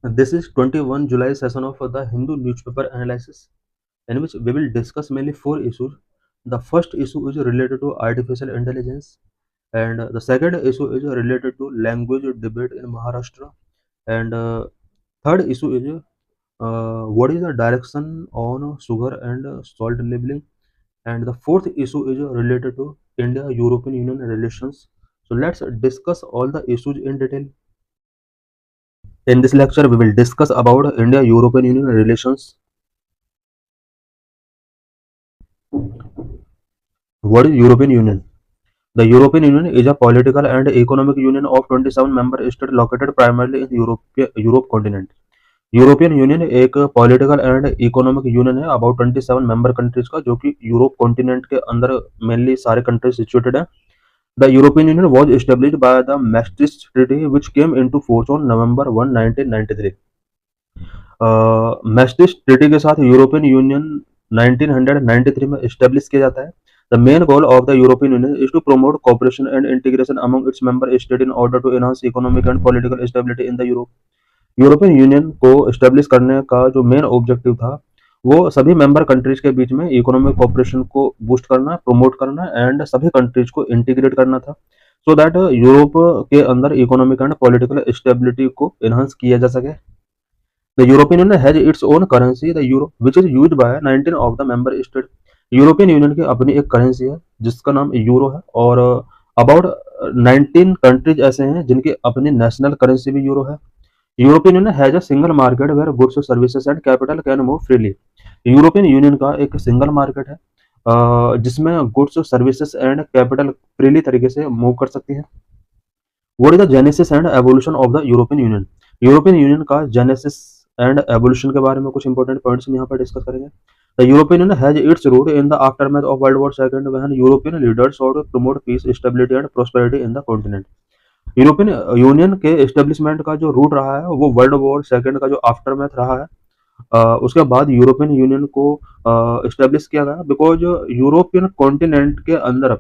This is 21 July session of the Hindu newspaper analysis, in which we will discuss mainly four issues. The first issue is related to artificial intelligence, and the second issue is related to language debate in Maharashtra, and third issue is what is the direction on sugar and salt labeling, and the fourth issue is related to India European Union relations. So let's discuss all the issues in detail. In this lecture, we will discuss about India European Union relations. What is European Union? The European Union is a political and economic union of 27 member states located primarily in Europe continent. European Union एक political and economic union है about 27 member countries का, जो कि Europe continent के अंदर mainly सारे countries situated है. The European Union was established by the Maastricht treaty which came into force on November 1 1993. Maastricht treaty के साथ यूरोपियन यूनियन 1993 में एस्टेब्लिश किया जाता है. The main goal of the European Union is to promote cooperation and integration among its member states in order to enhance economic and political stability in the Europe. European union को establish करने का जो main objective था वो सभी member countries के बीच में इकोनॉमिक कोऑपरेशन को बूस्ट करना, प्रमोट करना एंड सभी कंट्रीज को इंटीग्रेट करना था, सो दैट यूरोप के अंदर इकोनॉमिक एंड पॉलिटिकल स्टेबिलिटी को एनहांस किया जा सके. The European Union has its own currency the euro which is used by 19 of the member state. European Union की अपनी एक करेंसी है जिसका नाम यूरो है, और अबाउट 19 कंट्रीज ऐसे हैं जिनकी अपनी नेशनल करेंसी भी यूरो है. European Union has a single market where goods services and capital can move freely. European Union का एक सिंगल मार्केट है जिसमें goods, services and capital freely तरीके से मूव कर सकती है. What is the genesis and evolution of the European Union? European Union का जेनेसिस एंड एवोल्यूशन के बारे में कुछ इंपॉर्टेंट पॉइंट्स हम यहाँ पर डिस्कस करेंगे. The European Union has its root in the aftermath of World War second when European leaders sought to promote peace, stability and prosperity in the continent. European Union के establishment का जो root रहा है वो world War second का जो aftermath रहा है, उसके बाद यूरोपियन यूनियन को एस्टेब्लिश किया गया बिकॉज यूरोपियन कॉन्टिनेंट के अंदर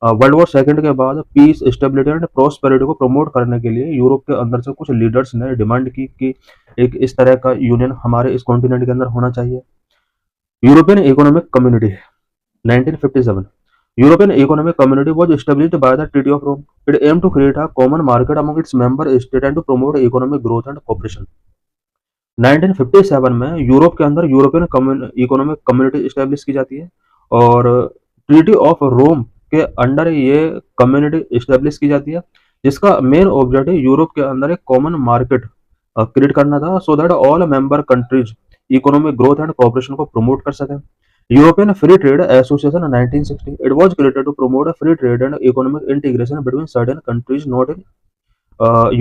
वर्ल्ड वॉर सेकंड के बाद पीस, स्टेबिलिटी एंड प्रॉस्पेरिटी को प्रमोट करने के लिए यूरोप के अंदर से कुछ लीडर्स ने डिमांड की कि एक इस तरह का यूनियन हमारे इस कॉन्टिनेंट के अंदर होना चाहिए. European economic community 1957. European Economic Community was established by the Treaty of Rome. It aimed to create a common market among its member states and to promote economic growth and cooperation. 1957 में Europe के अंदर European economic community establish की जाती है, और treaty of Rome के under ये community establish की जाती है, जिसका मेन ऑब्जेक्टिव यूरोप के अंदर एक कॉमन मार्केट क्रिएट करना था, so that all member countries economic growth and cooperation को प्रमोट कर सकें. European Free Trade Association in 1960. It was created to promote a free trade and economic integration between certain countries not in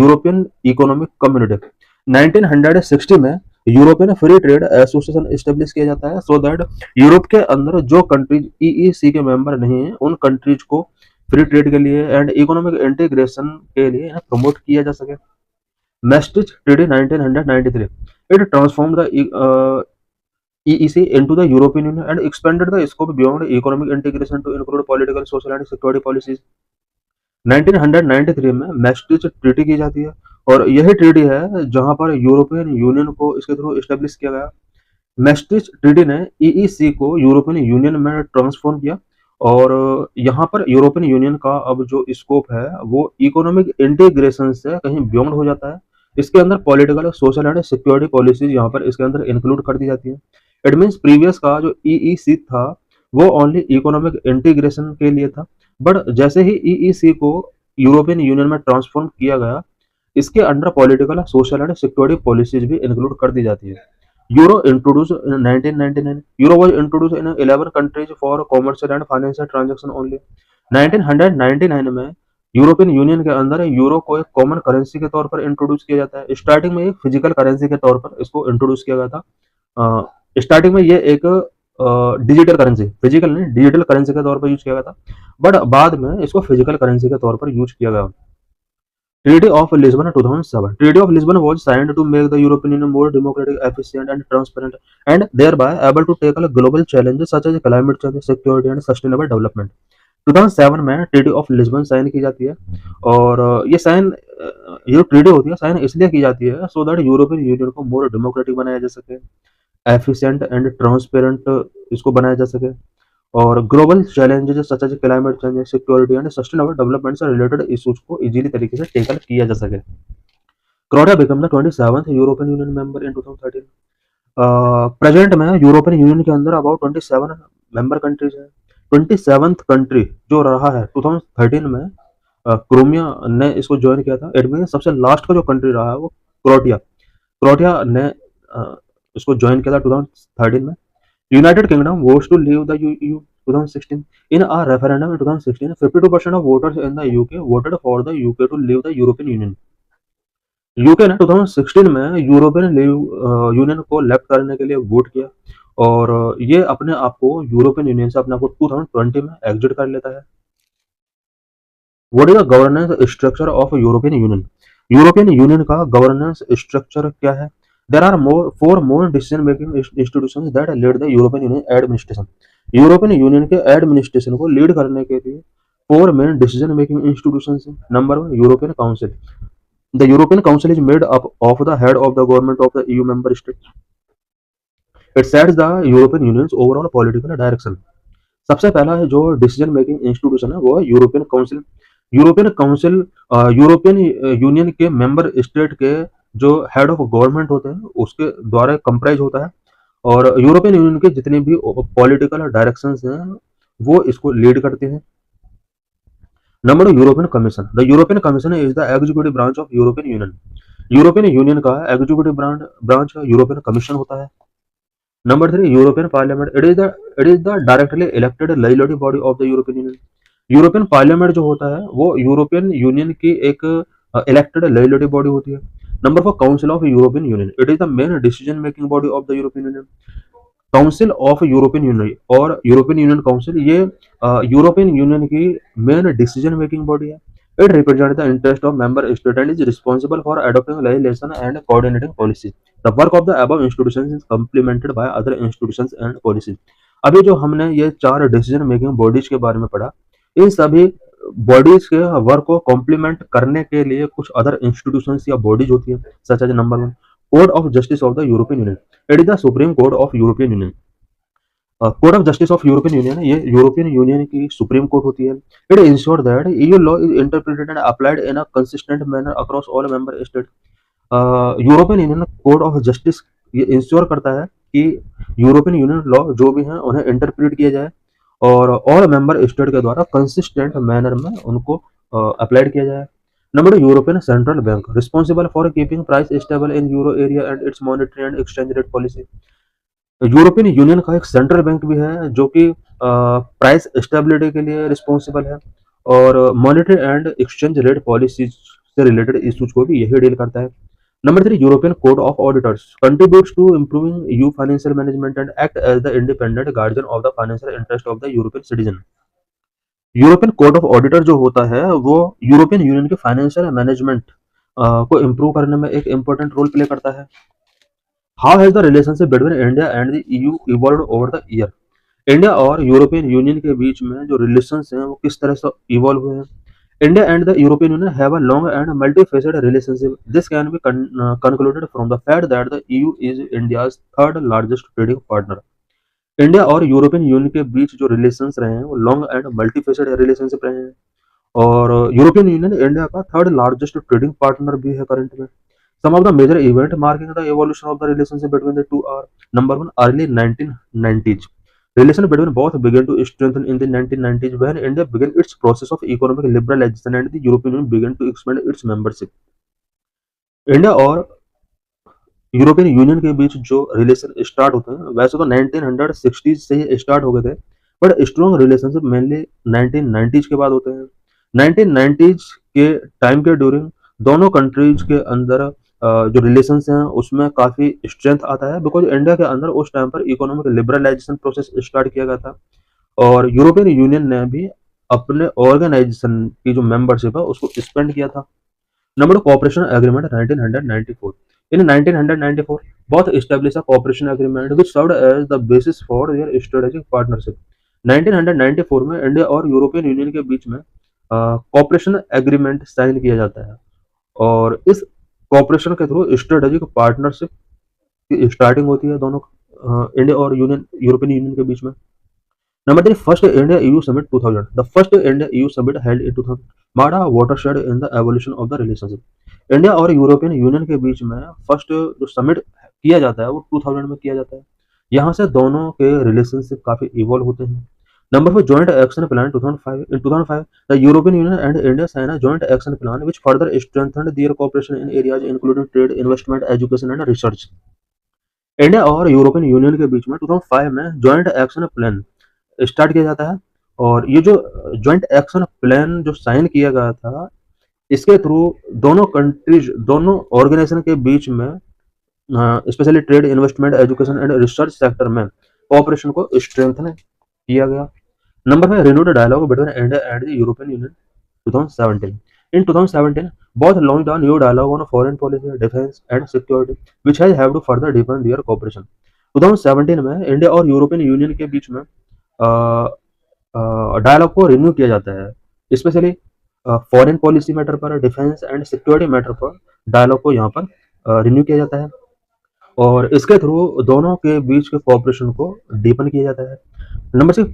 European Economic Community. 1960 में European free trade association establish किया जाता है, so that Europe के अंदर जो countries EEC के member नहीं है उन कंट्रीज को फ्री ट्रेड के लिए एंड इकोनॉमिक इंटीग्रेशन के लिए प्रमोट किया जा सके. मैस्ट्रिक्ट treaty 1993. It transformed the EEC into the European Union and expanded the scope beyond economic integration to include political, social and security policies. 1993 में मैस्ट्रिक्ट ट्रीटी की जाती है, और यही ट्रीटी है जहां पर यूरोपियन यूनियन को इसके थ्रू एस्टेब्लिश किया गया. मैस्ट्रिक्ट ट्रीटी ने EEC को यूरोपियन यूनियन में ट्रांसफॉर्म किया, और यहाँ पर यूरोपियन यूनियन का अब जो स्कोप है वो इकोनॉमिक इंटीग्रेशन से कहीं बियॉन्ड हो जाता है. इसके अंदर political, social and security policies यहाँ पर इसके अंदर इंक्लूड कर दी जाती है. इट मीन्स प्रीवियस का जो EEC था वो ओनली इकोनॉमिक इंटीग्रेशन के लिए था, बट जैसे ही EEC को यूरोपियन यूनियन में ट्रांसफॉर्म किया गया, इसके under political, social and security policies भी इंक्लूड कर दी जाती है. Euro introduce in 1999. Euro was introduce in 11 countries for commercial and financial transaction only. 1999 में यूरोपियन यूनियन के अंदर यूरो को एक कॉमन करेंसी के तौर पर इंट्रोड्यूस किया जाता है. स्टार्टिंग में एक फिजिकल करेंसी के तौर पर इसको इंट्रोड्यूस किया गया था. स्टार्टिंग में ये एक डिजिटल करेंसी, फिजिकल नहीं डिजिटल करेंसी के तौर पर यूज किया गया था, बट बाद में इसको फिजिकल करेंसी के तौर पर यूज किया गया. Treaty of Lisbon 2007. Treaty of Lisbon was signed to make the European Union more democratic, efficient, and transparent, and thereby able to tackle global challenges such as climate change, security, and sustainable development. 2007 में treaty of Lisbon sign की जाती है, और ये जो treaty होती है sign इसलिए की जाती है सो दैट यूरोपियन यूनियन को मोर डेमोक्रेटिक बनाया जा सके, एफिशिएंट एंड ट्रांसपेरेंट इसको बनाया जा सके, और global challenges such as climate change, security and sustainable development से रिलेटेड इश्यूज को इजीली तरीके से टेकल किया जा सके। Croatia become the 27th European Union member in 2013। Present में यूरोपियन यूनियन के अंदर अबाउट 27 मेंबर कंट्रीज हैं। 27th कंट्री जो रहा है 2013 में, क्रोमिया ने इसको ज्वाइन किया था। इट मीन सबसे लास्ट का जो कंट्री रहा है वो क्रोएशिया क्रोएशिया ने इसको ज्वाइन किया था 2013 में। United Kingdom votes to leave the EU 2016 in a referendum in 2016 52% of voters in the UK voted for the UK to leave the European Union. UK ने 2016 में यूरोपियन यूनियन को left करने के लिए वोट किया, और ये अपने आप को यूरोपियन यूनियन से अपने आप को 2020 में एग्जिट कर लेता है। What is the governance structure of European Union? European Union का गवर्नेंस स्ट्रक्चर क्या है? There are four more decision making institutions that lead the European Union administration. European Union के एडमिनिस्ट्रेशन को लीड करने के लिए four main decision making institutions हैं। Number 1, European Council. The European Council is made up of the head of the government of the EU member states. It sets the European Union's overall political direction. सबसे पहला है जो decision making institution है वो है European council. European council European Union के member state के जो हेड ऑफ गवर्नमेंट होते हैं उसके द्वारा कंप्राइज होता है, और यूरोपियन यूनियन के जितने भी पॉलिटिकल डायरेक्शंस हैं वो इसको लीड करते हैं। Number 2, European commission. The European commission is the executive branch of European Union. European Union का एग्जीक्यूटिव ब्रांच यूरोपियन कमीशन होता है। Number 3, European parliament. It is the directly elected legislative body of the European Union. European parliament जो होता है वो European Union की एक elected legislative body होती है। Number 4, council of European Union. It is the main decision making body of the European union. Council of European Union और European union council ये यूरोपियन यूनियन की मेन डिसीजन मेकिंग बॉडी है। It represent the interest of member state and is responsible for adopting legislation and coordinating policies. The work of the above institutions is complemented by other institutions and policies. अभी जो हमने ये 4 decision making bodies के बारे में पढ़ा, इन सभी bodies के वर्क को कॉम्प्लीमेंट करने के लिए कुछ अदर इंस्टीट्यूशंस या बॉडीज होती है, such as number 1, court of justice of the European Union. It is the supreme court of European Union. Court of justice of European Union ये यूरोपियन यूनियन की सुप्रीम कोर्ट होती है। It ensure that EU law is interpreted and applied in a consistent manner across all member state. European Union court of justice ये ensure करता है कि European union law जो भी हैं उन्हें इंटरप्रेट किया जाए और ऑल मेंबर स्टेट के द्वारा कंसिस्टेंट मैनर में उनको अप्लाइड किया जाए। Number 2, European central bank responsible for keeping price stable in euro area and it's monetary and exchange rate policy. European Union का एक सेंट्रल बैंक भी है जो कि प्राइस स्टेबिलिटी के लिए रिस्पॉन्सिबल है, और monetary and exchange rate policy से रिलेटेड इश्यूज को भी यही डील करता है। Number 3, European court of auditors contributes to improving EU financial management and act as the independent guardian of the financial interest of the European citizen. European court of auditor जो होता है वो European Union के financial management को improve करने में एक important role play करता है। How has the relationship between India and the EU evolved over the year? India और यूरोपियन यूनियन के बीच में जो रिलेशंस हैं वो किस तरह से इवॉल्व हुए हैं? India and the European Union have a long and multifaceted relationship. This can be concluded from the fact that the EU is India's third largest trading partner. India और यूरोपियन यूनियन के बीच जो relations रहे हैं वो long and multifaceted relationship रहे हैं, और European Union India का थर्ड लार्जेस्ट ट्रेडिंग पार्टनर भी है करंट में। Some of the major events marking the evolution of the relationship between the two are: number 1, early 1990s. Relation between both began to strengthen in the 1990s when India began its process of economic liberalization and the European Union began to expand its membership. India और European Union के बीच जो relation start होते हैं वैसे तो 1960s से ही start हो गए थे, but strong relationship mainly 1990s के बाद होते हैं। 1990s के टाइम के ड्यूरिंग दोनों कंट्रीज के अंदर जो रिलेशंस हैं उसमें काफ़ी स्ट्रेंथ आता है, बिकॉज इंडिया के अंदर उस टाइम पर इकोनॉमिक लिबरलाइजेशन प्रोसेस स्टार्ट किया गया था, और यूरोपियन यूनियन ने भी अपने ऑर्गेनाइजेशन की जो मेंबरशिप है उसको एक्सपेंड किया था। Number 2, cooperation agreement 1994. In 1994, both established a cooperation agreement which served as the basis for their strategic partnership. 1994 में इंडिया और यूरोपियन यूनियन के बीच में कॉपरेशन एग्रीमेंट साइन किया जाता है, और इस कॉपरेशन के थ्रू स्ट्रेटेजिक पार्टनरशिप की स्टार्टिंग होती है दोनों इंडिया और यूरोपियन यूनियन के बीच में। Number three, first India EU Summit 2000. The first India EU Summit held in 2000 marked a watershed in the evolution of the relationship. India और यूरोपियन यूनियन के बीच में फर्स्ट जो समिट किया जाता है वो 2000 में किया जाता है। यहाँ से दोनों के रिलेशनशिप काफी इवॉल्व होते हैं। Number four, joint action plan 2005. In 2005, the European Union and India signed a joint action plan which further strengthened their cooperation in areas including trade, investment, education and research. India और European Union के बीच में 2005 में joint action plan start किया जाता है, और ये जो जॉइंट एक्शन प्लान जो साइन किया गया था, इसके थ्रू दोनों कंट्रीज, दोनों ऑर्गेनाइजेशन के बीच में specially trade, investment, education and research sector में कोऑपरेशन को स्ट्रेंथन किया गया। Number 5, renewed dialogue between India and the European Union 2017. In 2017, both launched a new dialogue on foreign policy, defense and security, which has helped to further deepen their cooperation. 2017 में India और European Union के बीच में dialogue को renew किया जाता है, specially foreign policy matter पर, डिफेंस एंड सिक्योरिटी मैटर पर डायलॉग को यहाँ पर रिन्यू किया जाता है, और इसके थ्रू दोनों के बीच के कोऑपरेशन को डीपन किया जाता है। Number 6,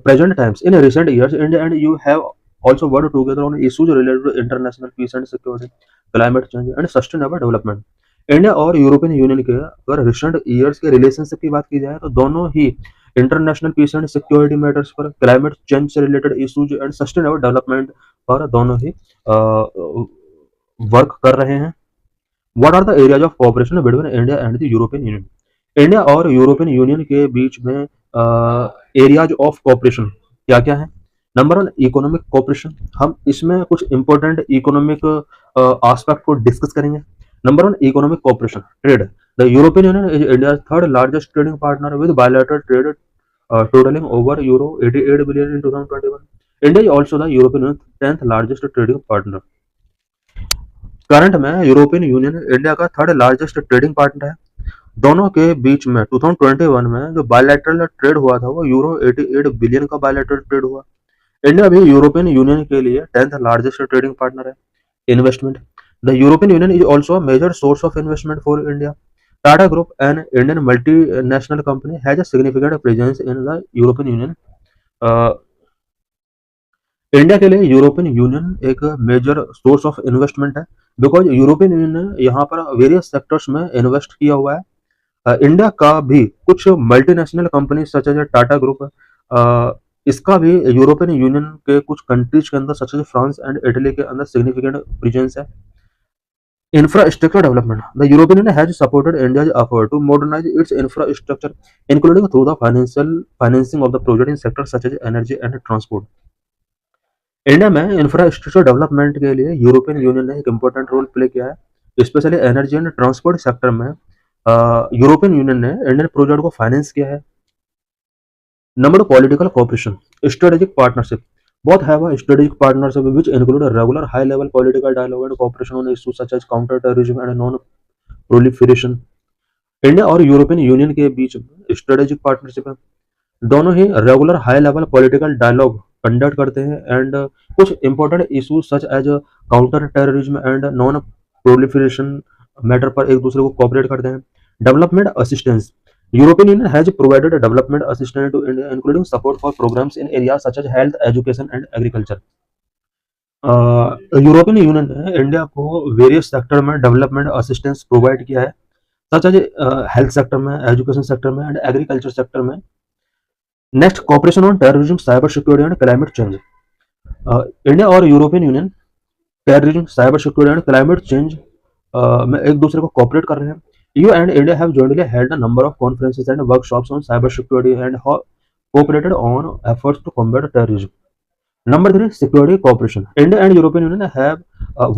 present times. In recent years India and you have also worked together on issues related to international peace and security, climate change and sustainable development. India और यूरोपियन यूनियन के अगर recent years के relationship की बात की जाए तो दोनों ही international peace and security matters पर, क्लाइमेट चेंज से related issues and sustainable development पर दोनों ही वर्क कर रहे हैं। What are the areas of cooperation between India and the European Union? India और यूरोपियन यूनियन के बीच में एरियाज ऑफ कोऑपरेशन क्या क्या है? Number 1, economic cooperation. हम इसमें कुछ इंपॉर्टेंट इकोनॉमिक एस्पेक्ट को डिस्कस करेंगे। Number 1, economic cooperation, trade. The European Union is India third largest trading partner with bilateral trade totaling over euro 88 billion in 2021. India is also the European Union's 10th largest trading partner. Current में European Union India का third largest trading partner है। दोनों के बीच में 2021 में जो bilateral trade हुआ था वो यूरो 88 बिलियन का बायलैटरल ट्रेड हुआ। इंडिया भी यूरोपियन यूनियन के लिए 10th लार्जेस्ट ट्रेडिंग पार्टनर है। Investment, the European Union is also a major source of investment for India. Tata group, an Indian multinational company, has a significant presence in the European Union. India के लिए European Union एक major source of investment है, because European Union ने यहाँ पर various sectors में invest किया हुआ है। इंडिया का भी कुछ multinational company such as Tata group, इसका भी यूरोपियन यूनियन के कुछ कंट्रीज के अंदर such as France and Italy के अंदर सिग्निफिकेंट प्रेजेंस है। Infrastructure development. The European Union has supported India's effort to modernize its infrastructure, including through the financing of the project in sectors such as energy and transport. India में infrastructure development के लिए European Union ने एक important role play किया है, specially energy and transport sector में European Union ने Indian project को फाइनेंस किया है। Number 2, political cooperation, strategic partnership. Both have a strategic partnership which include a regular high-level political dialogue and cooperation on issues such as counter-terrorism and non-proliferation. India और European Union के बीच strategic partnership है। दोनों ही regular high level political dialogue conduct करते हैं and कुछ important issues such as counter terrorism and non proliferation matter पर एक दूसरे को कोऑपरेट करते हैं। Development assistance, European Union has provided development assistance to India, including support for programs in areas such as health, education, and agriculture. European Union ने India को various sector में development assistance provide किया है, such as health sector में, education sector में and agriculture sector में। Next, cooperation on terrorism, cyber security and climate change. India और European Union terrorism, cyber security and climate change में एक दूसरे को कोऑपरेट कर रहे हैं। EU and India have jointly held a number of conferences and workshops on cybersecurity and cooperated on efforts to combat terrorism. Number 3, security cooperation. India and European Union have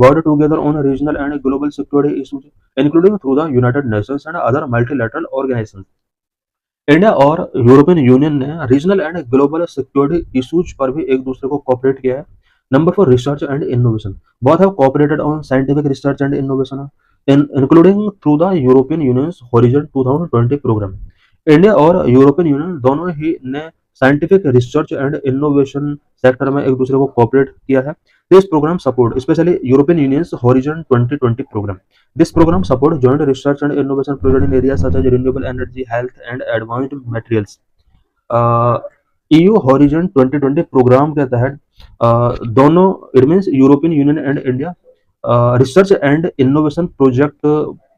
worked together on regional and global security issues, including through the United Nations and other multilateral organizations. India और European Union ने regional and global security issues पर भी एक दूसरे को cooperate किया है। Number 4, research and innovation. Both have cooperated on scientific research and innovation including through the European Union's Horizon 2020 program. India और यूरोपियन यूनियन दोनों ही ने scientific research and innovation sector में एक दूसरे को कोऑपरेट किया है। This programme support specially European Union's Horizon 2020 programme. This programme support joint research and innovation project in area such as renewable energy, health and advanced materials. EU Horizon 2020 programme के तहत दोनों it means European Union and India research and innovation project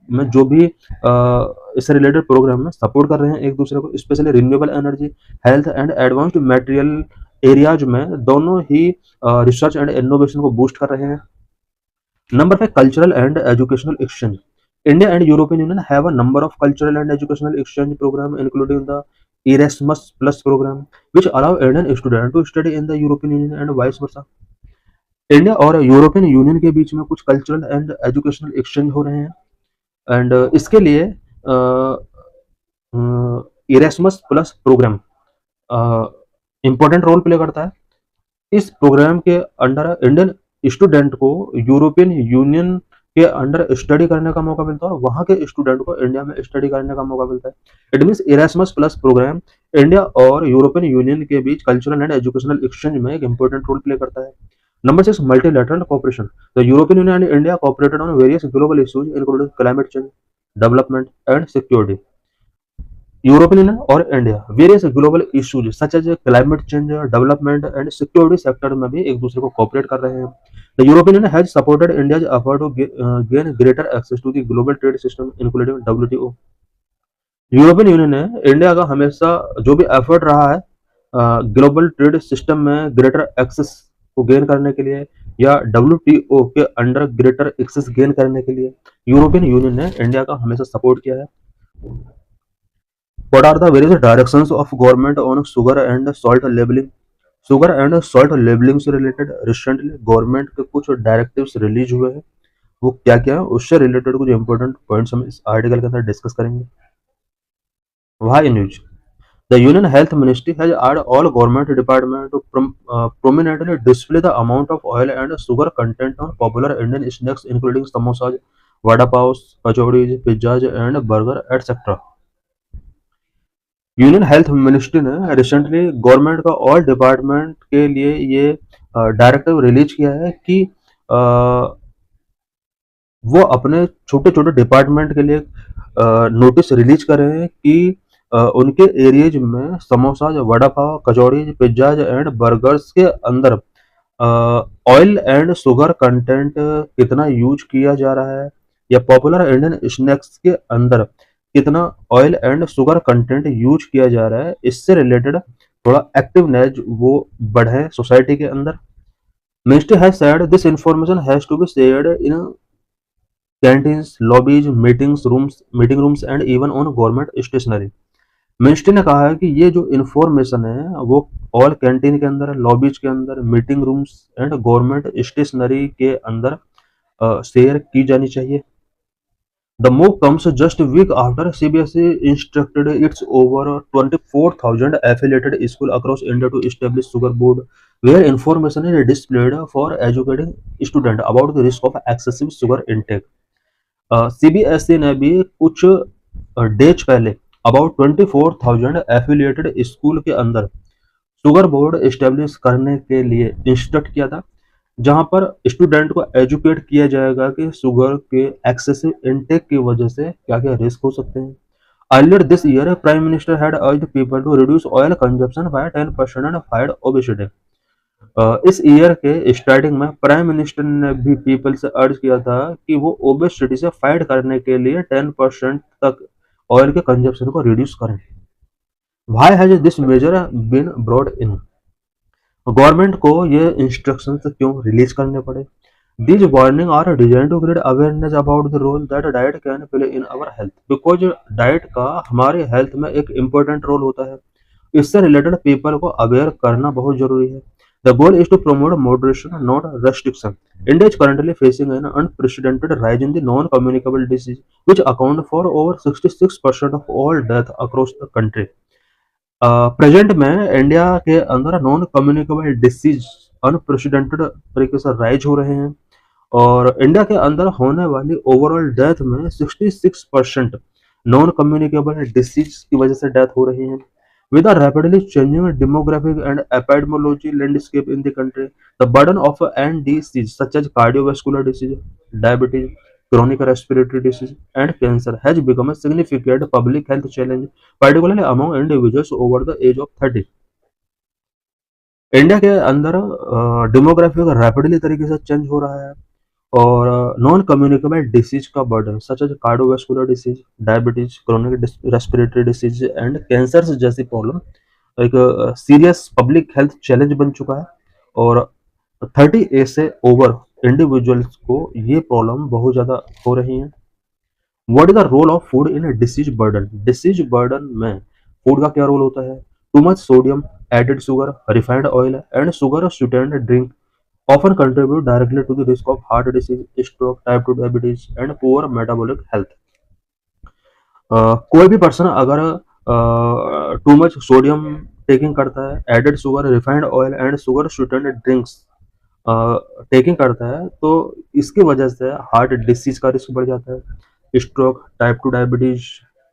में जो भी इससे related programme में support कर रहे हैं एक दूसरे को, specially renewable energy, health and advanced material areas में दोनों ही रिसर्च एंड इनोवेशन को बूस्ट कर रहे हैं। Number 5 cultural and educational exchange. India and European Union have a number of cultural and educational exchange programs, including the Erasmus Plus program, which allow Indian students to study in the European Union and vice versa. India और European Union के बीच में कुछ cultural and educational exchange हो रहे हैं and इसके लिए Erasmus plus programme important role play करता है। इस प्रोग्राम के अंडर इंडियन स्टूडेंट को यूरोपियन यूनियन के अंडर स्टडी करने का मौका मिलता है और वहां के स्टूडेंट को इंडिया में स्टडी करने का मौका मिलता है। It means Erasmus plus programme India और यूरोपियन यूनियन के बीच कल्चरल एंड एजुकेशनल एक्सचेंज में एक इंपॉर्टेंट रोल प्ले करता है। Number 6 multilateral cooperation. The European Union and India cooperated on various global issues including climate change, development and security. European Union और India various global issues such as climate change, development and security sector में भी एक दूसरे को cooperate कर रहे हैं। The European Union has supported India's effort to gain greater access to the global trade system including WTO। European Union ने India का हमेशा जो भी एफर्ट रहा है ग्लोबल ट्रेड सिस्टम में ग्रेटर एक्सेस को गेन करने के लिए या WTO के अंडर ग्रेटर एक्सेस गेन करने के लिए यूरोपियन यूनियन ने इंडिया का हमेशा सपोर्ट किया है। What are the various directions of government on sugar and salt labeling? Sugar and salt labeling से रिलेटेड रिसेंटली गवर्नमेंट के कुछ डायरेक्टिव्स रिलीज हुए हैं, वो क्या क्या है उससे रिलेटेड कुछ इंपॉर्टेंट पॉइंट्स हम इस आर्टिकल के अंदर डिस्कस करेंगे। Why news? The Union Health Ministry has urged all government departments to prominently display the amount of oil and sugar content on popular Indian snacks including samosas, vada pavs, kachoris, pizzas and burger etc. Union health ministry ने recently government का all department के लिए ये directive release किया है कि वो अपने छोटे छोटे डिपार्टमेंट के लिए नोटिस रिलीज कर रहे हैं कि उनके एरियाज में समोसा, वड़ा पाव, कचौड़ी, पिज्जाज एंड बर्गर्स के अंदर ऑयल एंड शुगर कंटेंट कितना यूज किया जा रहा है या पॉपुलर इंडियन स्नैक्स के अंदर कितना oil and sugar content use किया जा रहा है, इससे रिलेटेड थोड़ा एक्टिवनेस वो बढ़े सोसाइटी के अंदर। Ministry has said this information has to be shared in canteens, lobbies, meeting rooms and even on government stationery. Ministry ने कहा है कि ये जो इंफॉर्मेशन है वो ऑल कैंटीन के अंदर, लॉबीज के अंदर, meeting rooms and government stationery के अंदर शेयर की जानी चाहिए। The move comes just a week after CBSE instructed its over 24,000 affiliated schools across India to establish sugar board, where information is displayed for educating students about the risk of excessive sugar intake. CBSE ने भी कुछ days पहले about 24,000 affiliated school के अंदर sugar board establish करने के लिए instruct किया था, जहां पर स्टूडेंट को एजुकेट किया जाएगा कि शुगर के एक्सेसिव इनटेक की वजह से क्या क्या रिस्क हो सकते हैं। Earlier this year prime minister had urged people to reduce oil consumption by 10% and fight obesity. इस ईयर के स्टार्टिंग में प्राइम मिनिस्टर ने भी पीपल से अर्ज किया था कि वो ओबेसिटी से फाइट करने के लिए 10% तक ऑयल के कंजप्शन को रिड्यूस करें। Why has this measure been brought in? Government को ये इंस्ट्रक्शंस क्यों रिलीज करने पड़े? These warnings are designed to create awareness about the role that diet can play in our health, because diet का हमारे health में एक इम्पोर्टेंट रोल होता है। इससे रिलेटेड पीपल को अवेयर करना बहुत जरूरी है। The goal is to promote moderation, not restriction. India is currently facing an unprecedented rise in the non-communicable disease, which account for over 66% of all death across the country. Present में India के अंदर non communicable disease unprecedented तरीके से rise हो रहे हैं और India के अंदर होने वाली ओवरऑल डेथ में 66% नॉन कम्युनिकेबल डिसीज की वजह से डेथ हो रही है। With a rapidly changing demographic and epidemiology landscape in the country, the burden of end disease such as cardiovascular disease, diabetes, chronic respiratory disease, and cancer has become a significant public health challenge, particularly among individuals over the age of 30. India के अंदर demographic rapidly तरीके से change हो रहा है और non communicable disease का burden such as cardiovascular disease, diabetes, chronic respiratory disease and cancer जैसी प्रॉब्लम एक सीरियस पब्लिक हेल्थ चैलेंज बन चुका है और 30 एज से ओवर इंडिविजुअल्स को ये प्रॉब्लम बहुत ज़्यादा हो रही है। What is the role of food in disease burden? Disease burden में फूड का क्या रोल होता है? Too much sodium, added sugar, refined oil and sugar sweetened drink often contribute directly to the risk of heart disease, stroke, type 2 diabetes and poor metabolic health. कोई भी person अगर to much sodium taking करता है, added sugar, refined oil and sugar sweetened drinks taking करता है तो इसकी वजह से हार्ट डिसीज का रिस्क बढ़ जाता है, stroke, type 2 diabetes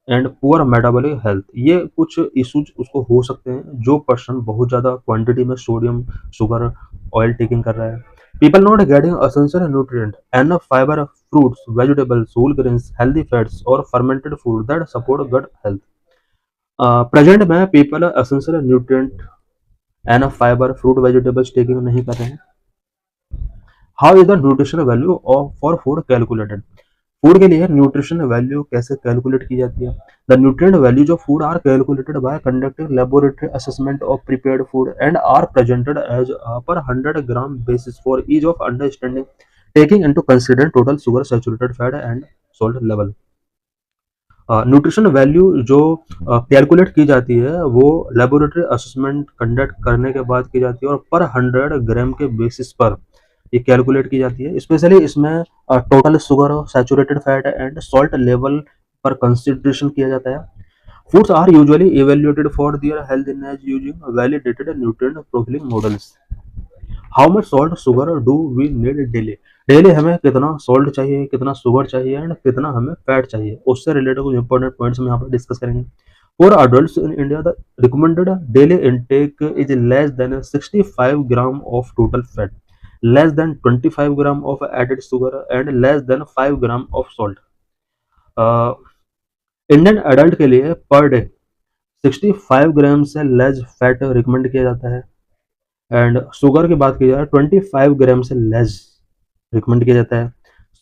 and poor metabolic health, ये कुछ इश्यूज उसको हो सकते हैं जो पर्सन बहुत ज़्यादा क्वांटिटी में सोडियम, शुगर, ऑयल टेकिंग कर रहा है। People not getting essential nutrient, enough fibre, fruits, vegetables, whole grains, healthy fats और fermented food that support gut health. Present में people essential nutrient, enough fibre, fruit, vegetables taking नहीं कर रहे हैं। How is the nutrition value of for food calculated? Food के लिए nutrition value कैसे calculate की जाती है? The nutrient values of food are calculated by conducting laboratory assessment of prepared food and are presented as per 100 gram basis for ease of understanding, taking into consider total sugar, saturated fat and salt level. Nutrition value जो calculate की जाती है वो laboratory assessment conduct करने के बाद की जाती है और पर 100 ग्राम के बेसिस पर ये कैलकुलेट की जाती है। स्पेशली इसमें total sugar, saturated fat and salt level पर कंसिडरेशन किया जाता है। Foods are usually evaluated for their healthiness using validated nutrient profiling models. How much salt sugar do we need daily? Daily हमें कितना सॉल्ट चाहिए, कितना sugar चाहिए and कितना हमें फैट चाहिए, उससे रिलेटेड कुछ इंपॉर्टेंट पॉइंट्स हम यहाँ पर डिस्कस करेंगे। For adults in India, the recommended daily intake is less than 65 gram of total fat, less than 25 gram of added sugar and less than 5 gram of salt. Indian adult के लिए per day 65 ग्राम से less fat recommend किया जाता है and sugar की बात की जाए 25 ग्राम से लेस रिकमेंड किया जाता है,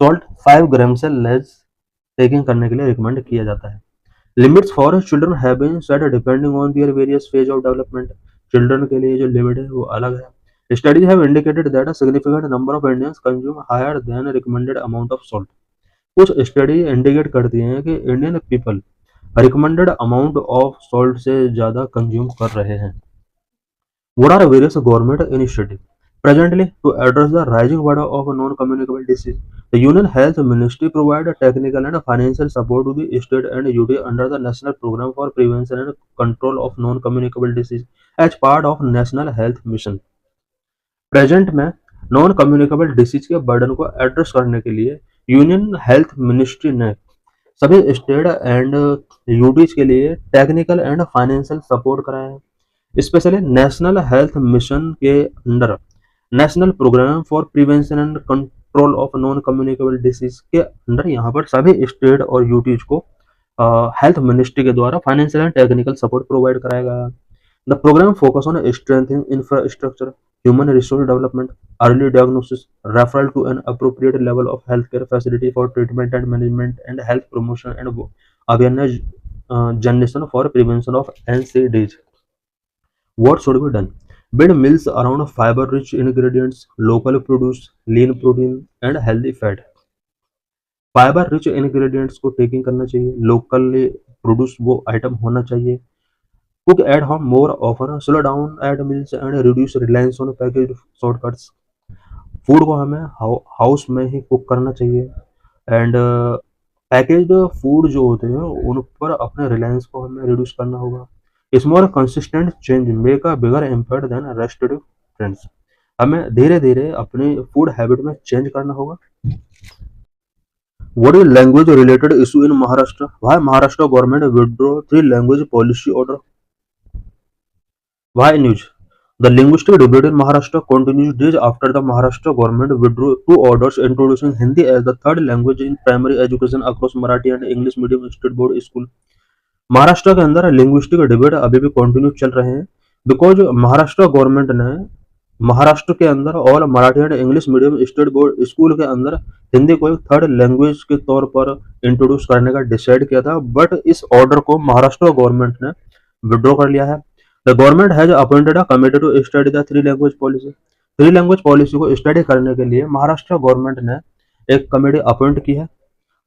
सॉल्ट 5 ग्राम से लेस टेकिंग करने के लिए रिकमेंड किया जाता है। Limits for children have been set depending on their various phase of development. Children के लिए जो लिमिट है वो अलग है। Studies have indicated that a significant number of Indians consume higher than recommended amount of salt. कुछ study indicate करती हैं कि Indian people recommended amount of salt से ज़्यादा कंज्यूम कर रहे हैं। What are various government initiatives? Presently, to address the rising burden of non-communicable disease, the Union Health Ministry provides technical and financial support to the state and UT under the National Program for Prevention and Control of Non-Communicable Disease as part of National Health Mission. Present में non communicable disease के burden को address करने के लिए union health ministry ने सभी state and UTs के लिए टेक्निकल एंड फाइनेंशियल सपोर्ट कराया है। स्पेशली नेशनल हेल्थ मिशन के under national programme for prevention and control of non communicable disease के अंडर यहाँ पर सभी स्टेट और यूटीज को हेल्थ मिनिस्ट्री के द्वारा financial and technical support provide कराया गया। The programme focus on strengthening infrastructure, human resource development, early diagnosis, referral to an appropriate level of health care facility for treatment and management and health promotion and awareness generation for prevention of NCDs. What should be done? Build meals around fiber-rich ingredients, local produce, lean protein, and healthy fat. Fibre rich ingredients को taking करना चाहिए, locally produce वो item होना चाहिए। Cook at home more often, slow down at meals and reduce reliance on packaged shortcuts. Food को हमें house में ही cook करना चाहिए एंड पैकेज्ड फूड जो होते हैं उन पर अपने रिलायंस को हमें रिड्यूस करना होगा। Small consistent change make a bigger impact than restrictive trends. हमें धीरे धीरे अपनी फूड हैबिट में चेंज करना होगा। What is language related issue in Maharashtra? Why Maharashtra government withdraw 3 language policy order? Why news? The linguistic debate in Maharashtra continues days after the Maharashtra government withdrew two orders introducing Hindi as the third language in primary education across Marathi and English medium state board school. Maharashtra के अंदर linguistic debate अभी भी continue चल रहे हैं because Maharashtra government ने महाराष्ट्र के अंदर और Marathi and English medium state board school के अंदर हिंदी को एक थर्ड लैंग्वेज के तौर पर इंट्रोड्यूस करने का डिसाइड किया था, बट इस ऑर्डर को महाराष्ट्र गवर्नमेंट ने विड्रॉ कर लिया है। The government has appointed a committee to study the three language policy. Three language policy को स्टडी करने के लिए महाराष्ट्र गवर्नमेंट ने एक कमेटी अपॉइंट की है।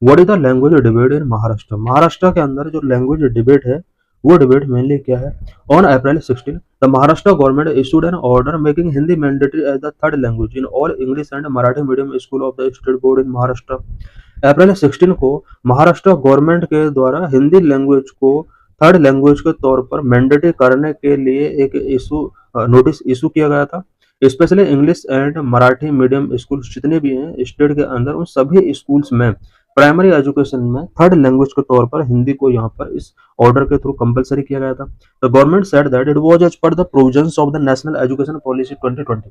What is the language debate in Maharashtra? Maharashtra के अंदर जो लैंग्वेज डिबेट है वो डिबेट मेनली क्या है? On April 16 the Maharashtra government issued an order making Hindi mandatory as the third language in all English and Marathi medium school of the state board in Maharashtra. April 16 को Maharashtra government के द्वारा हिंदी लैंग्वेज को third language के तौर पर mandatory करने के लिए एक नोटिस इशू किया गया था। Specially English and Marathi medium school जितने भी हैं स्टेट के अंदर उन सभी स्कूल्स में प्राइमरी एजुकेशन में थर्ड लैंग्वेज के तौर पर हिंदी को यहाँ पर इस ऑर्डर के थ्रू कंपलसरी किया गया था। The government said that it was as per the provisions of the national education policy 2020।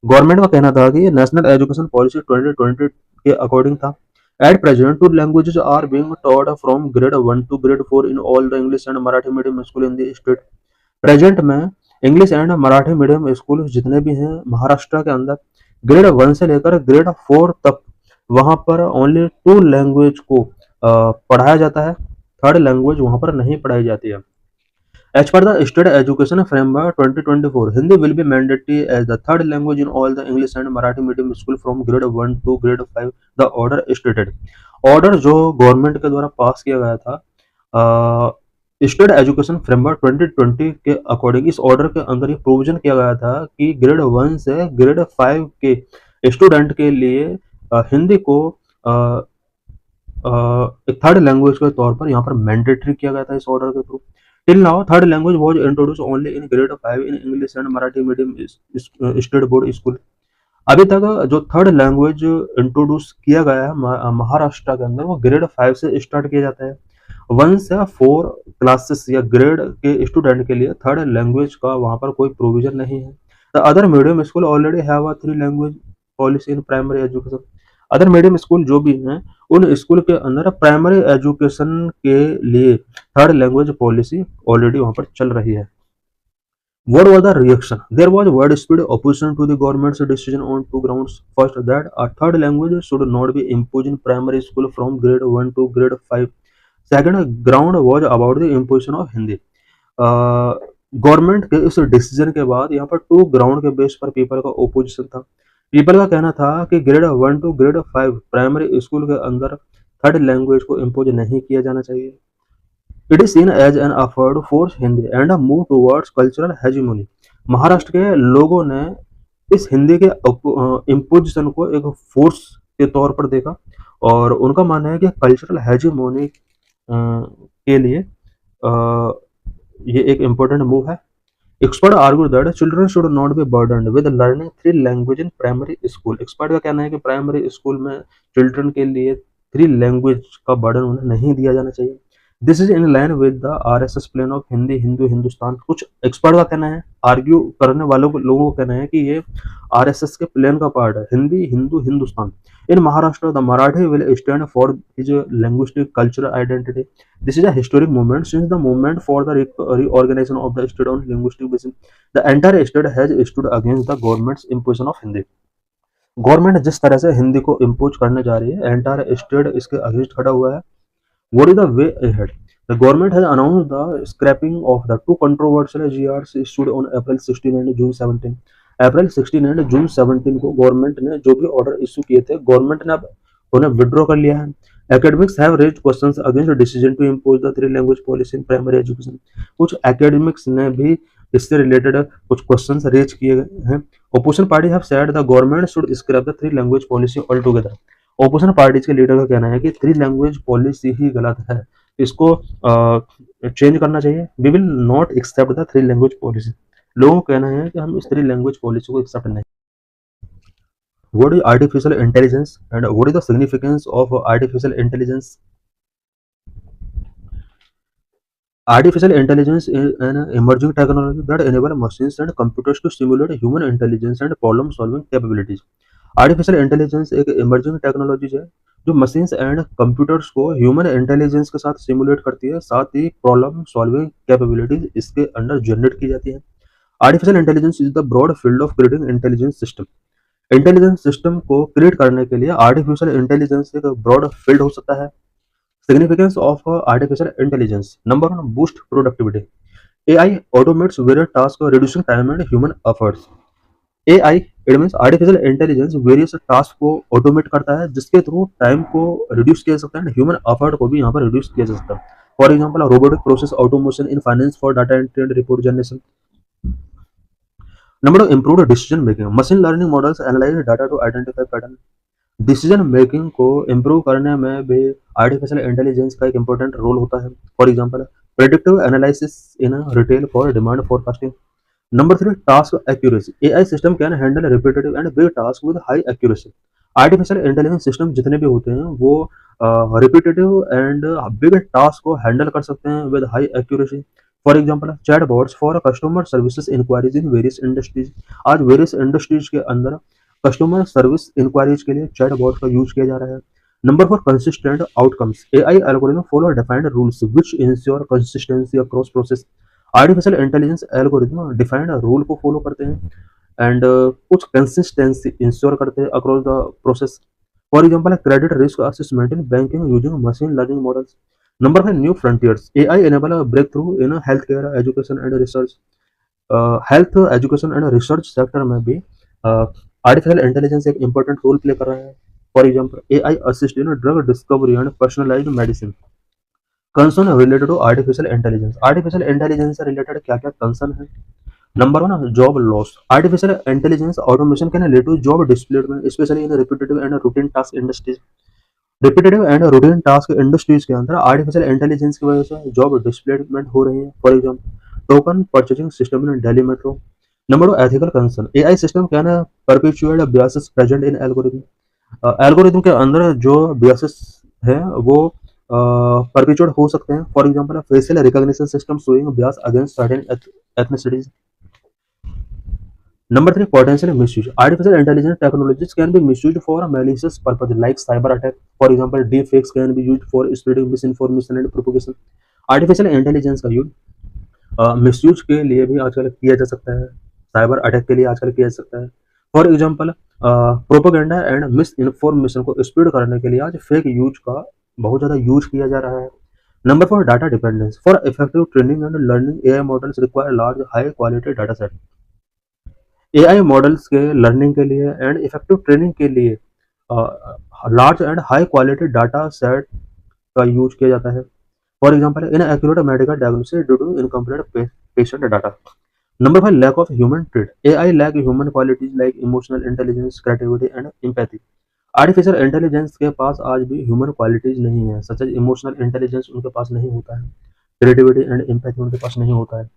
Government का कहना था कि ये नेशनल एजुकेशन पॉलिसी 2020 के अकॉर्डिंग था। At present two languages are being taught from grade 1 to grade 4 in all the English and Marathi medium school in the state. Present में English and Marathi medium school जितने भी हैं महाराष्ट्र के अंदर ग्रेड 1 से लेकर ग्रेड 4 तक वहां पर ओनली टू लैंग्वेज को पढ़ाया जाता है, थर्ड लैंग्वेज वहां पर नहीं पढ़ाई जाती है। As per the state education framework 2024 Hindi will be mandatory as the third language in all the English and Marathi medium school from grade 1 to grade 5 the order stated. Order जो गवर्नमेंट के द्वारा पास किया गया था स्टेट एजुकेशन फ्रेमवर्क 2020 के according इस order के अंदर ये प्रोविजन किया गया था कि ग्रेड 1 से ग्रेड 5 के स्टूडेंट के लिए हिंदी को एक थर्ड लैंग्वेज के तौर पर यहाँ पर मैंडेटरी किया गया था इस ऑर्डर के through. Till now third language was introduce only in grade 5 in English and Marathi medium state board school. अभी तक जो थर्ड लैंग्वेज इंट्रोड्यूस किया गया है महाराष्ट्र के अंदर वो ग्रेड 5 से स्टार्ट किया जाता है। 1 से 4 क्लासेस या ग्रेड के स्टूडेंट के लिए थर्ड लैंग्वेज का वहाँ पर कोई प्रोविजन नहीं है। The other medium school already have a three language policy in primary education. Other medium school जो भी हैं उन स्कूल के अंदर प्राइमरी एजुकेशन के लिए थर्ड लैंग्वेज पॉलिसी ऑलरेडी वहां पर चल रही है। What was the reaction? There was widespread opposition to the government's decision on two grounds. First, that a third language should not be imposed in primary school from grade 1 to grade 5. Second ground was about the imposition of Hindi. Government के इस decision के बाद यहाँ पर two ground के base पर people का opposition था। पीपल का कहना था कि grade 1 to grade 5 primary school के अंदर थर्ड लैंग्वेज को इम्पोज नहीं किया जाना चाहिए। It is seen as an effort to force Hindi and a move towards cultural hegemony. Maharashtra के लोगों ने इस हिंदी के इम्पोजिशन को एक फोर्स के तौर पर देखा और उनका मानना है कि कल्चरल हेजिमोनी के लिए ये एक इम्पोर्टेंट मूव है। Expert argue that children should not be burdened with learning three language in primary school. Expert का कहना है कि प्राइमरी स्कूल में चिल्ड्रन के लिए थ्री लैंग्वेज का बर्डन उन्हें नहीं दिया जाना चाहिए। This is in line with the RSS plan of Hindi Hindu Hindustan. कुछ एक्सपर्ट का कहना है, आर्ग्यू करने वालों को लोगों का कहना है कि ये आरएसएस के प्लान का पार्ट है, Hindi Hindu Hindustan. In Maharashtra the Marathi will stand for his linguistic cultural identity. This is a historic movement since the movement for the reorganization of the state on linguistic basis. The entire state has stood against the government's imposition of Hindi. Government जिस तरह से हिंदी को impose करने जा रही है entire state इसके against खड़ा हुआ है। What is the way ahead? The government has announced the scrapping of the two controversial GRs issued on April 16 and June 17. April 16 and June 17 को गवर्नमेंट ने जो भी ऑर्डर इशू किए थे गवर्नमेंट ने अब उन्हें विड्रॉ कर लिया है। Academics have raised questions against the decision to impose the three language policy in primary education. कुछ academics ने भी इससे रिलेटेड कुछ क्वेश्चंस रेज किए गए हैं। Opposition parties have said the government should scrap the three language policy altogether. Opposition parties के leader का कहना है कि थ्री लैंग्वेज पॉलिसी ही गलत है, इसको चेंज करना चाहिए। We will not accept the three language policy. लोगों का कहना है कि हम इस थ्री लैंग्वेज पॉलिसी को एक्सेप्ट नहीं। What is artificial intelligence and what is the significance of artificial intelligence? Artificial intelligence is an emerging technology that enable machines and computers to simulate human intelligence and problem solving capabilities. Artificial intelligence एक emerging technology है जो machines and computers को human intelligence के साथ simulate करती है, साथ ही problem solving capabilities इसके अंदर जनरेट की जाती है। Artificial intelligence is the broad field of creating intelligence system. Intelligence system को क्रिएट करने के लिए आर्टिफिशियल इंटेलिजेंस एक ब्रॉड फील्ड हो सकता है। Significance of artificial intelligence: number one, boost productivity. AI automates various task, reducing time and human efforts. AI it means artificial intelligence various task को automate करता है, जिसके थ्रू टाइम को reduce किया जा सकता है एंड ह्यूमन एफर्ट को भी यहाँ पर रिड्यूस किया जा सकता है। For example, robotic process automation in finance for data entry and report generation. Number two, improved decision making. Machine learning models analyse data to identify pattern. Decision making को improve करने में भी आर्टिफिशियल इंटेलिजेंस का एक important role होता है। For example, predictive analysis in retail for demand forecasting. Number three, task accuracy. AI system can handle repetitive and big tasks with high accuracy. Artificial intelligence system जितने भी होते हैं वो repetitive and big task को handle कर सकते हैं with high accuracy. For example, chat bots for customer services inquiries in various industries. आज वेरियस इंडस्ट्रीज के अंदर कस्टमर सर्विस इंक्वायरीज के लिए चैट बॉट का यूज किया जा रहा है। Number four, consistent outcomes. AI algorithm follow defined rules which ensure consistency across process. Artificial intelligence algorithm defined rule को फॉलो करते हैं एंड कुछ कंसिस्टेंसी इंश्योर करते हैं across the process. For example, credit risk assessment in banking using machine learning models. Number five, new frontiers. AI enable a breakthrough in health care, education and research. Health education and research sector में भी artificial intelligence एक important role play कर रहा है। For example, AI assist in drug discovery and personalised medicine. Concern related to artificial intelligence. Artificial intelligence से related क्या क्या concern है? Number one, job loss. Artificial intelligence automation can lead to job displacement specially in repetitive and routine task industries. Repetitive and routine task industries के अंदर artificial intelligence की वजह से job displacement हो रही है। For example, token purchasing system in Delhi metro. Number two, ethical concern. AI system can perpetuate biases present in algorithm. Algorithm के अंदर जो biases है वो परपेचुएट हो सकते हैं। For example, facial recognition system showing bias against certain ethnicities. Number three, potential misuse. Artificial intelligence technologies can be misused for malicious purpose like cyber attack. For example, deepfakes can be used for spreading misinformation and propagation. Artificial intelligence का use misuse के लिए भी आजकल किया जा सकता है, cyber attack के लिए आजकल किया जा सकता है। For example, propaganda and miss information को स्प्रेड करने के लिए आज फेक यूज का बहुत ज़्यादा यूज किया जा रहा है। Number four, data dependence. For effective training and learning AI models require large high quality data set. AI models के लर्निंग के लिए एंड इफेक्टिव ट्रेनिंग के लिए large and high quality data set का यूज किया जाता है। For example, inaccurate medical diagnosis due to incomplete patient data. Number five, lack of human trade. AI lack human qualities like emotional intelligence, creativity and empathy. Artificial intelligence के पास आज भी human qualities नहीं है, such as emotional intelligence उनके पास नहीं होता है, creativity and empathy उनके पास नहीं होता है।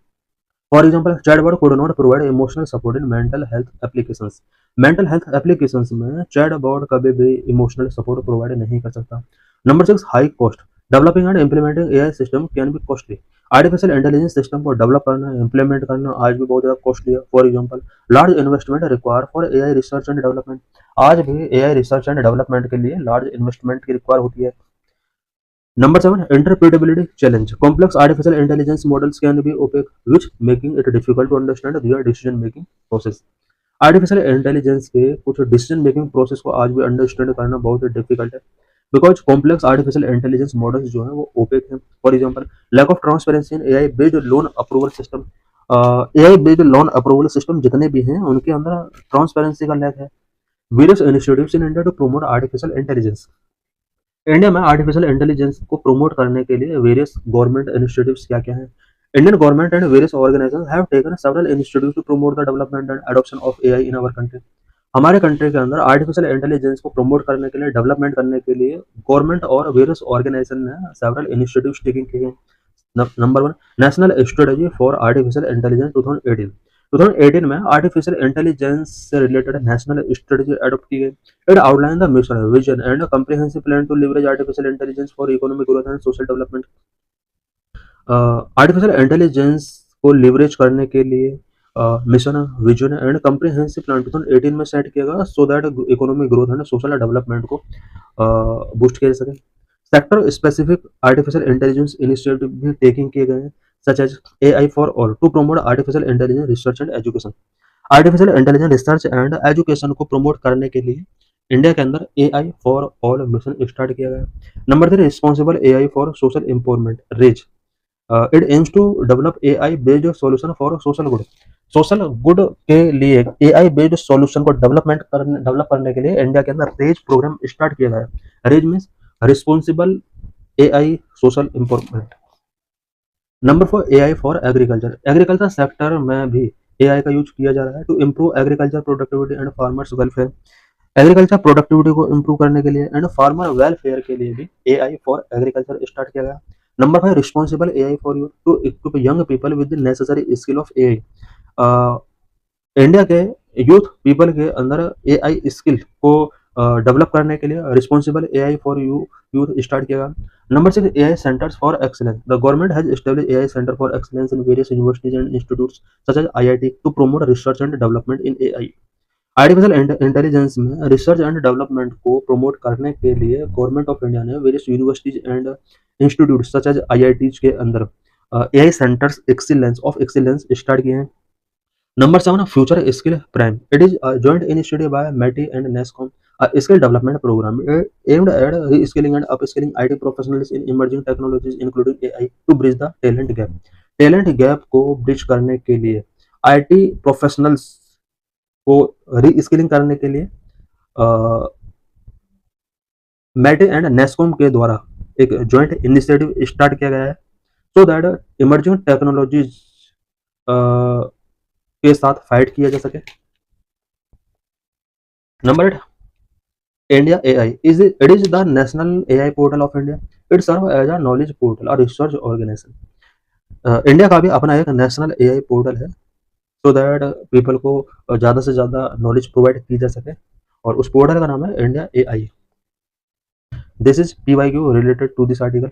For example, chatbot could not provide emotional support in mental health applications. Mental health applications में चैटबॉट कभी भी इमोशनल सपोर्ट प्रोवाइड नहीं कर सकता। Number six, high cost. Developing and implementing AI system can be costly. Artificial intelligence system को develop करना, implement करना आज भी बहुत ज़्यादा कॉस्टली है। For example, large investment require for AI research and development. आज भी एआई रिसर्च एंड डेवलपमेंट के लिए लार्ज इन्वेस्टमेंट की रिक्वायर होती है। Number seven, interpretability challenge. Complex artificial intelligence models can be opaque, which making it difficult to understand their decision making process. Artificial intelligence के कुछ decision making process को आज भी अंडरस्टैंड करना बहुत ही डिफिकल्ट है, because complex artificial intelligence models जो है वो ओपेक हैं। For example, lack of transparency in AI based loan approval system. AI based loan approval system जितने भी हैं उनके अंदर ट्रांसपेरेंसी का लैक है। Various initiatives in India to promote artificial intelligence. India में आर्टिफिशियल इंटेलिजेंस को प्रमोट करने के लिए वेरियस गवर्नमेंट इनिशिएटिव्स क्या क्या हैं? Indian government and various organisations have taken several initiatives to promote the development and adoption of AI in our country. हमारे country के अंदर आर्टिफिशियल इंटेलिजेंस को प्रमोट करने के लिए, डेवलपमेंट करने के लिए गवर्नमेंट और वेरियस ऑर्गेनाइजेशन ने सेवरल इनिशिएटिव्स टेकिंग किए हैं। Number one, national strategy for artificial intelligence 2018। 2018 में आर्टिफिशियल इंटेलिजेंस से रिलेटेड नेशनल स्ट्रेटजी अडॉप्ट की गई। It outline the mission, vision and comprehensive plan to leverage artificial intelligence for economic growth and social development. Artificial intelligence को leverage करने के लिए mission, vision and comprehensive plan 2018 में set किया गया so that economic growth and social development को boost किया जा सके। Sector specific artificial intelligence initiative भी टेकिंग किए गए हैं such as AI for all to promote artificial intelligence research and education. Artificial intelligence research and education को promote करने के लिए इंडिया के अंदर AI for all mission start किया गया। Number 3, responsible AI for social empowerment, RAISE. It aims to develop AI based solution for social good. Social good के लिए AI बेस्ड सॉल्यूशन को डेवलप करने के लिए इंडिया के अंदर रेज प्रोग्राम स्टार्ट किया गया है। RAISE means responsible AI social empowerment. Number 4, AI for agriculture. Agriculture sector में भी AI का यूज किया जा रहा है to improve agriculture productivity and farmers welfare. Agriculture productivity को इम्प्रूव करने के लिए एंड फार्मर वेलफेयर के लिए भी AI फॉर एग्रीकल्चर स्टार्ट किया गया। Number 5, responsible AI for you to equip young people with the necessary skill of AI। India के यूथ पीपल के अंदर AI स्किल को डेवलप करने के लिए responsible AI for youth start किया गया। Number 6, AI centres for excellence. The government has established AI centre for excellence in various universities and institutes such as IIT to promote research and development in AI। Artificial intelligence में research and development को promote करने के लिए government of India ने various universities and institute such as IITs के अंदर AI centres excellence start किए हैं। Number 7, Future Skill Prime. It is a joint initiative by METI and NESCOM, a skill development program aimed at reskilling and upskilling IT professionals in emerging technologies, including AI, to bridge the talent gap. Talent gap को bridge करने के लिए IT professionals को री-स्किलिंग करने के लिए METI and NESCOM के द्वारा एक जॉइंट इनिशिएटिव स्टार्ट किया गया है सो दैट इमर्जिंग टेक्नोलॉजीज के साथ फाइट किया जा सके। Number 8, India AI is it is the national AI portal of India. It serves as a knowledge portal or research organization. India का भी अपना एक नेशनल AI पोर्टल है सो दैट पीपल को ज़्यादा से ज़्यादा नॉलेज प्रोवाइड की जा सके और उस पोर्टल का नाम है India AI। This is PYQ related to this article.